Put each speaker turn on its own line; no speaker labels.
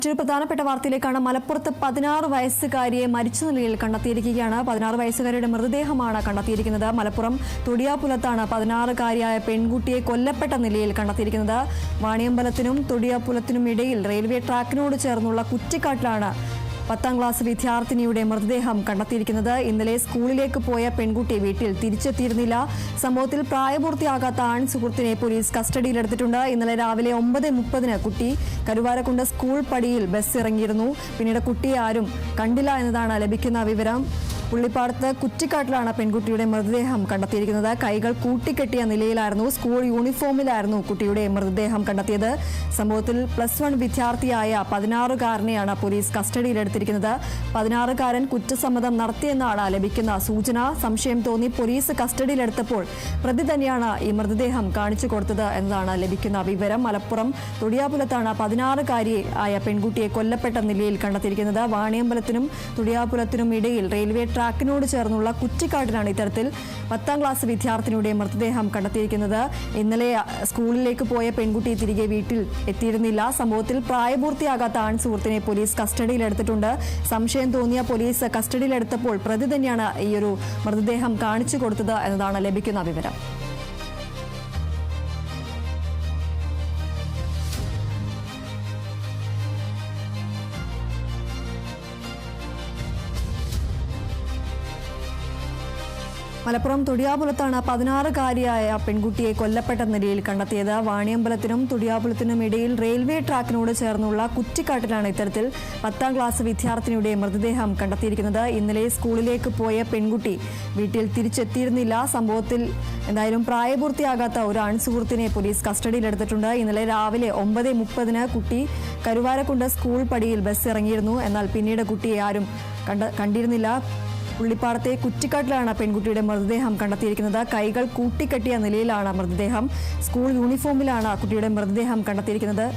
മറ്റൊരു പ്രധാനപ്പെട്ട വാർത്തയിലേക്കാണ്. മലപ്പുറത്ത് 16 വയസ്സുകാരിയെ മരിച്ച നിലയിൽ കണ്ടെത്തിയിരിക്കുകയാണ്. 16 വയസ്സുകാരിയുടെ മൃതദേഹമാണ് കണ്ടെത്തിയിരിക്കുന്നത്. മലപ്പുറം തൊടിയാപുലത്താണ് 16-കാരിയായ പെൺകുട്ടിയെ കൊല്ലപ്പെട്ട നിലയിൽ കണ്ടെത്തിയിരിക്കുന്നത്. വാണിയമ്പലത്തിനും തൊടിയാപുലത്തിനും ഇടയിൽ റെയിൽവേ ട്രാക്കിനോട് ചേർന്നുള്ള കുറ്റിക്കാട്ടിലാണ് 10ാം ക്ലാസ് വിദ്യാർത്ഥിനിയുടെ മൃതദേഹം കണ്ടെത്തിയിരിക്കുന്നത്. ഇന്നലെ സ്കൂളിലേക്ക് പോയ പെൺകുട്ടി വീട്ടിൽ തിരിച്ചെത്തിയിരുന്നില്ല. സംഭവത്തിൽ പ്രായപൂർത്തിയാകാത്ത ആൺ സുഹൃത്തിനെ പോലീസ് കസ്റ്റഡിയിലെടുത്തിട്ടുണ്ട്. ഇന്നലെ രാവിലെ 9:30 കുട്ടി കരുവാരക്കുണ്ട് സ്കൂൾ പടിയിൽ ബസ് ഇറങ്ങിയിരുന്നു. പിന്നീട് കുട്ടിയെ ആരും കണ്ടില്ല എന്നതാണ് ലഭിക്കുന്ന വിവരം. പുള്ളിപ്പാടത്ത് കുറ്റിക്കാട്ടിലാണ് പെൺകുട്ടിയുടെ മൃതദേഹം കണ്ടെത്തിയിരിക്കുന്നത്. കൈകൾ കൂട്ടിക്കെട്ടിയ നിലയിലായിരുന്നു. സ്കൂൾ യൂണിഫോമിലായിരുന്നു കുട്ടിയുടെ മൃതദേഹം കണ്ടെത്തിയത്. സംഭവത്തിൽ +1 വിദ്യാർത്ഥിയായ 16-കാരനെയാണ് പോലീസ് കസ്റ്റഡിയിലെടുത്തിരിക്കുന്നത്. 16-കാരൻ കുറ്റസമ്മതം നടത്തിയെന്നാണ് ലഭിക്കുന്ന സൂചന. സംശയം തോന്നി പോലീസ് കസ്റ്റഡിയിലെടുത്തപ്പോൾ പ്രതി തന്നെയാണ് ഈ മൃതദേഹം കാണിച്ചു കൊടുത്തത് എന്നതാണ് ലഭിക്കുന്ന വിവരം. മലപ്പുറം തൊടിയാപുലത്താണ് 16-കാരിയായ പെൺകുട്ടിയെ കൊല്ലപ്പെട്ട നിലയിൽ കണ്ടെത്തിയിരിക്കുന്നത്. വാണിയമ്പലത്തിനും തൊടിയാപുലത്തിനും ഇടയിൽ റെയിൽവേ ട്രാക്കിനോട് ചേർന്നുള്ള കുറ്റിക്കാട്ടിലാണ് ഇത്തരത്തിൽ 10ാം ക്ലാസ് വിദ്യാർത്ഥിനിയുടെ മൃതദേഹം കണ്ടെത്തിയിരിക്കുന്നത്. ഇന്നലെ സ്കൂളിലേക്ക് പോയ പെൺകുട്ടി തിരികെ വീട്ടിൽ എത്തിയിരുന്നില്ല. സംഭവത്തിൽ പ്രായപൂർത്തിയാകാത്ത ആൺ സുഹൃത്തിനെ പോലീസ് കസ്റ്റഡിയിലെടുത്തിട്ടുണ്ട്. സംശയം തോന്നിയ പോലീസ് കസ്റ്റഡിയിലെടുത്തപ്പോൾ പ്രതി തന്നെയാണ് ഈ ഒരു മൃതദേഹം കാണിച്ചു കൊടുത്തത് എന്നതാണ് ലഭിക്കുന്ന വിവരം. മലപ്പുറം തൊടിയാപുലത്താണ് 16-കാരിയായ പെൺകുട്ടിയെ കൊല്ലപ്പെട്ട നിലയിൽ കണ്ടെത്തിയത്. വാണിയമ്പലത്തിനും തൊടിയാപുലത്തിനും ഇടയിൽ റെയിൽവേ ട്രാക്കിനോട് ചേർന്നുള്ള കുറ്റിക്കാട്ടിലാണ് ഇത്തരത്തിൽ 10ാം ക്ലാസ് വിദ്യാർത്ഥിനിയുടെ മൃതദേഹം കണ്ടെത്തിയിരിക്കുന്നത്. ഇന്നലെ സ്കൂളിലേക്ക് പോയ പെൺകുട്ടി വീട്ടിൽ തിരിച്ചെത്തിയിരുന്നില്ല. സംഭവത്തിൽ എന്തായാലും പ്രായപൂർത്തിയാകാത്ത ഒരു ആൺസുഹൃത്തിനെ പോലീസ് കസ്റ്റഡിയിലെടുത്തിട്ടുണ്ട്. ഇന്നലെ രാവിലെ 9:30 കുട്ടി കരുവാരക്കുണ്ട് സ്കൂൾ പടിയിൽ ബസ് ഇറങ്ങിയിരുന്നു. എന്നാൽ പിന്നീട് കുട്ടിയെ ആരും കണ്ടിരുന്നില്ല. പുള്ളിപ്പാടത്തെ കുറ്റിക്കാട്ടിലാണ് പെൺകുട്ടിയുടെ മൃതദേഹം കണ്ടെത്തിയിരിക്കുന്നത്. കൈകൾ കൂട്ടിക്കെട്ടിയ നിലയിലാണ് മൃതദേഹം. സ്കൂൾ യൂണിഫോമിലാണ് കുട്ടിയുടെ മൃതദേഹം കണ്ടെത്തിയിരിക്കുന്നത്.